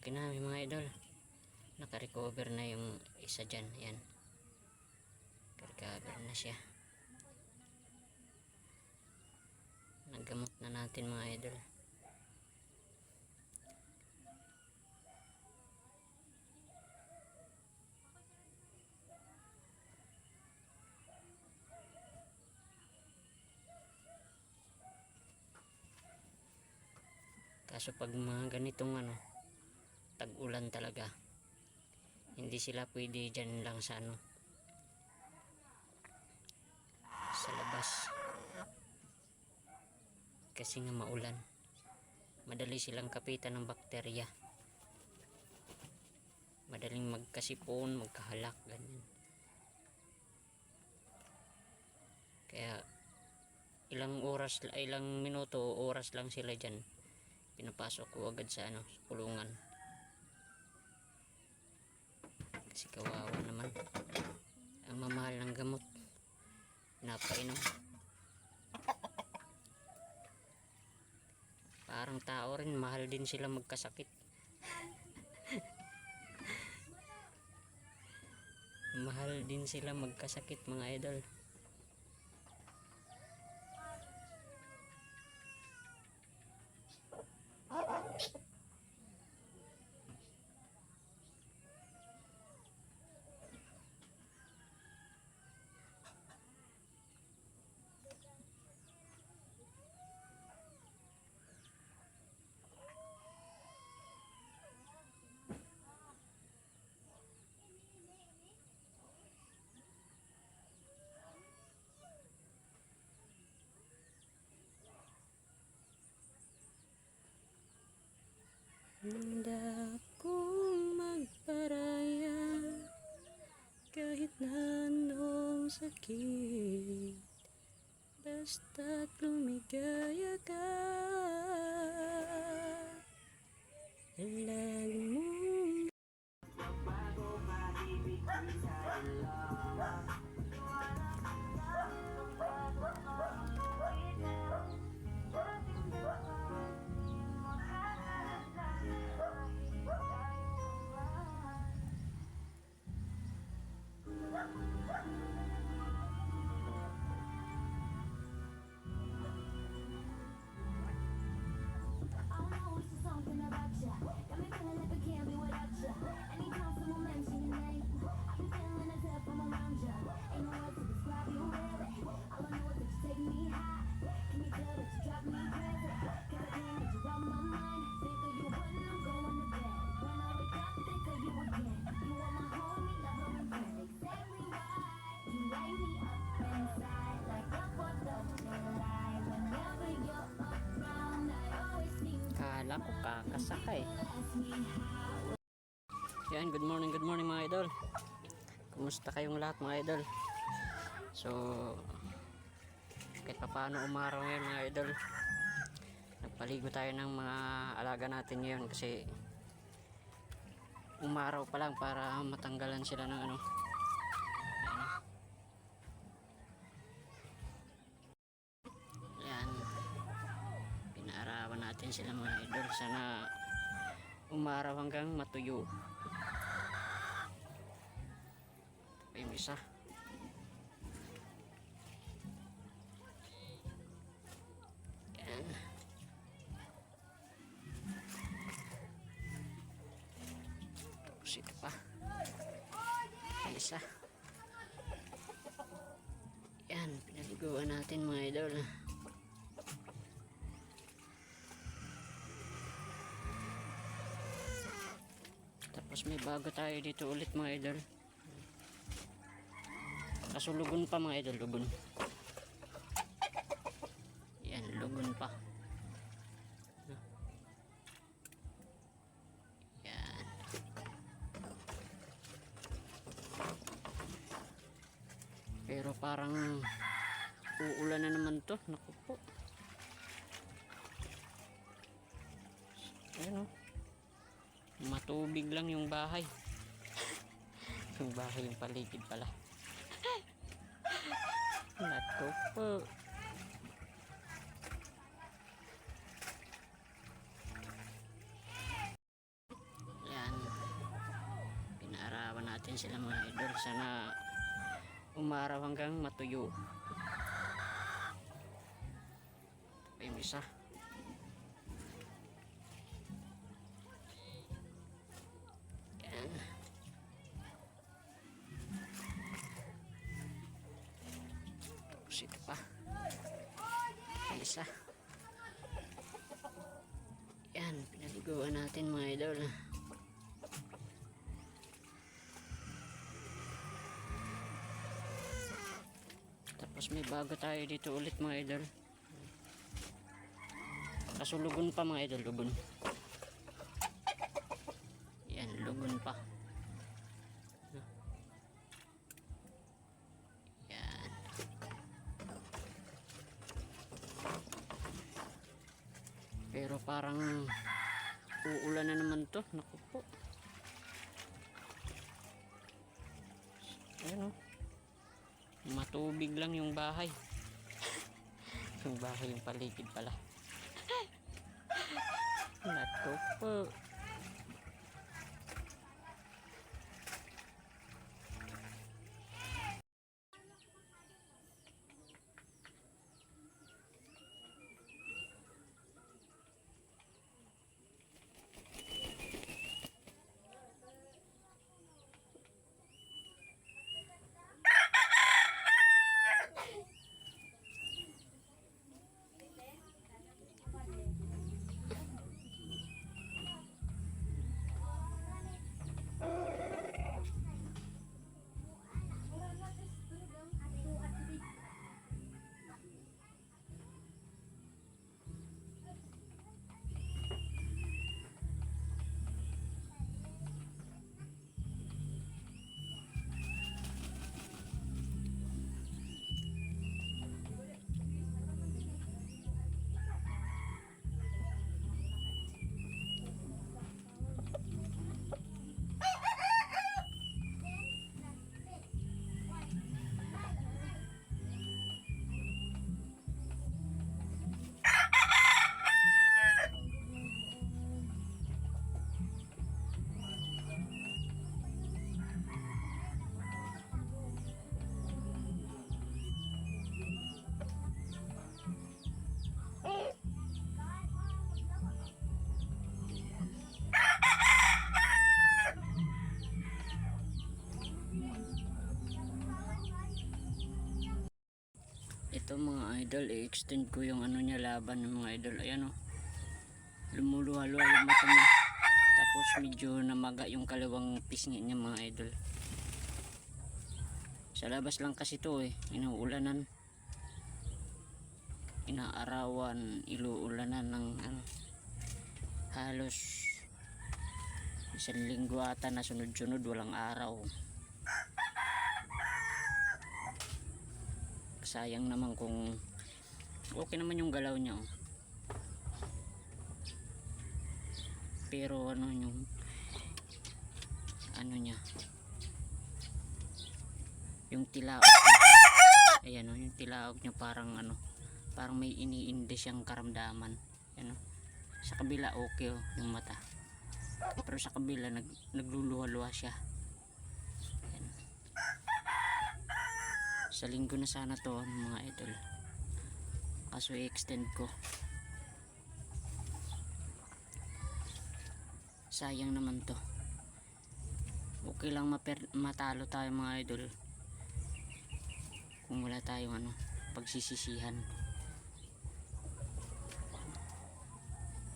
Okay na mga idol, naka-recover na yung isa dyan. Yan, naka-recover na siya. Nagamot na natin mga idol. Kaso pag mga ganitong tag-ulan talaga, hindi sila pwede dyan lang sa sa labas, kasi nga maulan, madali silang kapitan ng bakterya, madaling magkasipon, magkahalak, ganyan. Kaya ilang minuto o oras lang sila dyan, pinapasok ko agad sa sa kulungan, kasi kawawa naman. Ang mamahal ng gamot, napainom. Parang tao rin, mahal din sila magkasakit. Mahal din sila magkasakit mga idol. Handa kong magparaya kahit na anong sakit, basta't lumigaya ka. Lagi mong kala ko kakasakay. Yan, good morning mga idol. Kumusta kayong lahat mga idol? So kahit pa paano umaraw ngayon mga idol, nagpaligo tayo ng mga alaga natin ngayon kasi umaraw pa lang para matanggalan sila ng yan, pinaarawan natin sila mga idol. Sana umaraw hanggang matuyo. Ito pa yung isa. Yan. Tapos ito pa. Yung isa. Yan, pinaliguan natin mga idol. Tapos may bago tayo dito ulit mga idol. Kaso lugon pa mga idol, lugon. Yan, lugon pa. Yan. Pero parang uulan na naman to. Naku po. Ayan matubig lang yung bahay. Yung bahay, yung paligid pala. Naku po. Yan sila mga idol. Sana umaraw hanggang matuyo. Ito yung isa. Yan. Tapos ito pa. Yung isa. Yan, pinaliguan natin mga idol. Tapos may bago tayo dito ulit mga idol. Kaso lugon pa mga idol, lugon. Yan, lugon pa. Yan. Pero parang uulan na naman to. Naku po. Ayan o. Matubig lang yung bahay. Yung bahay, yung paligid pala. Naku po. Ito mga idol, i-extend ko yung ano niya, laban ng mga idol. Ayan o, lumuluha-luha yung mata niya. Tapos medyo namaga yung kalawang pisngi niya mga idol. Sa labas lang kasi to inuulanan, inaarawan, iluulanan ng ano, halos isang linggo ata na sunod-sunod walang araw. Sayang naman kung okay naman yung galaw niya pero ano yung ano niya, yung tilaog, ayan yung tilaog niya parang ano, parang may iniinde siyang karamdaman. Ayan sa kabila okay yung mata, pero sa kabila nagluluha-luha siya. Sa linggo na sana to mga idol, kaso i-extend ko, sayang naman to. Okay lang matalo tayo mga idol kung wala tayong ano, pagsisisihan.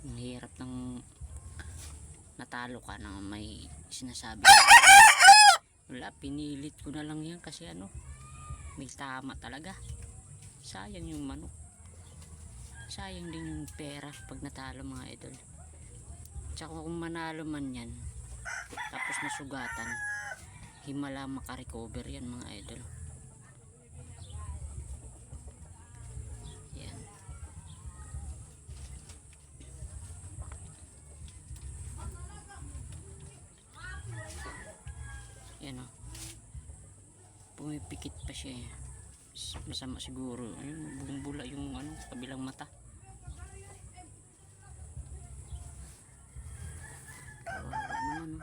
Ang hirap ng natalo ka na may sinasabi. Wala, pinilit ko na lang yan kasi ano, may tama talaga. Sayang yung manok, sayang din yung pera pag natalo mga idol. Tsaka kung manalo man yan tapos nasugatan, himala makarecover yan mga idol. Yan. Yan o, pumipikit pa siya masama siguro. Ayun, bumubula yung ano, kabilang mata. Naman,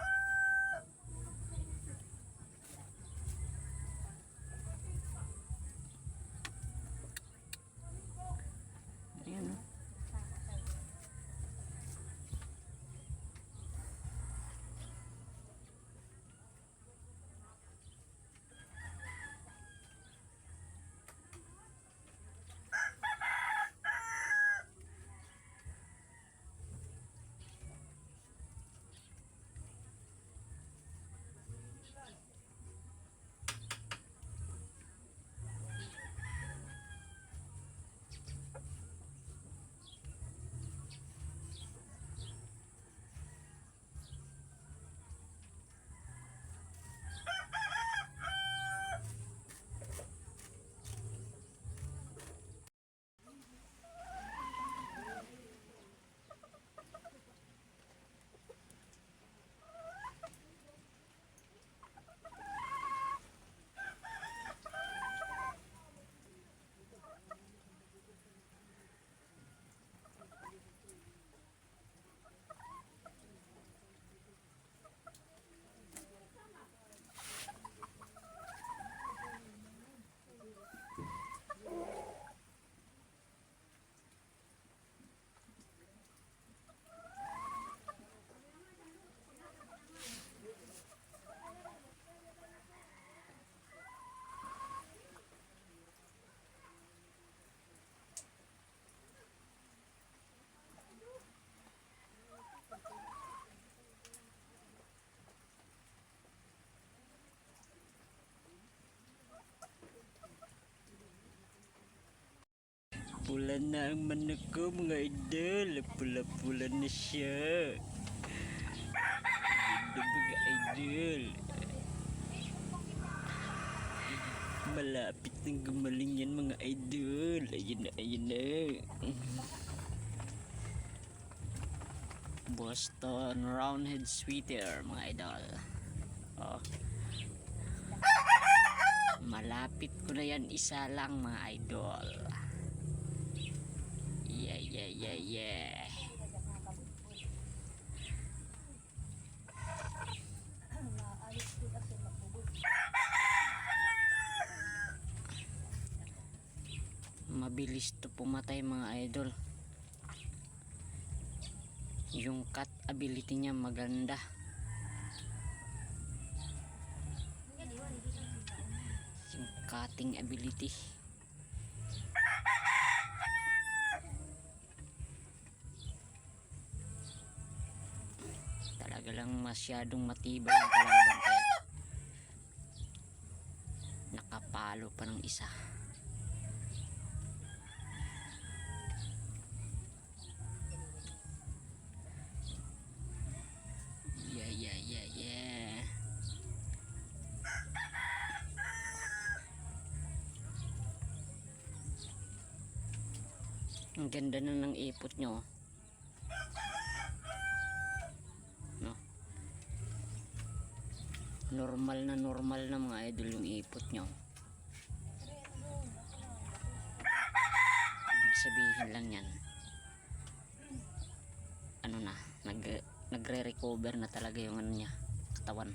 Pula-pula na ang manok ko mga idol. Pula-pula na siya. Ganda mga idol. Malapit nang gumaling yan mga idol. Ayun na, ayun na. Boston Roundhead Sweater mga idol. Oh. Malapit ko na yan, isa lang mga idol. Yeah, yeah, yeah, yeah. Mabilis to pumatay mga idol. Yung cut ability niya maganda. Yung cutting ability. Talaga lang masyadong matibay yung kalaban kaya nakapalo pa ng isa. Yeah, yeah, yeah, yeah. Ang ganda na ng ipot nyo. No? Normal na mga idol yung ipot nyo. Ibig sabihin lang yan. Ano na, nagre-recover na talaga yung ano niya, katawan.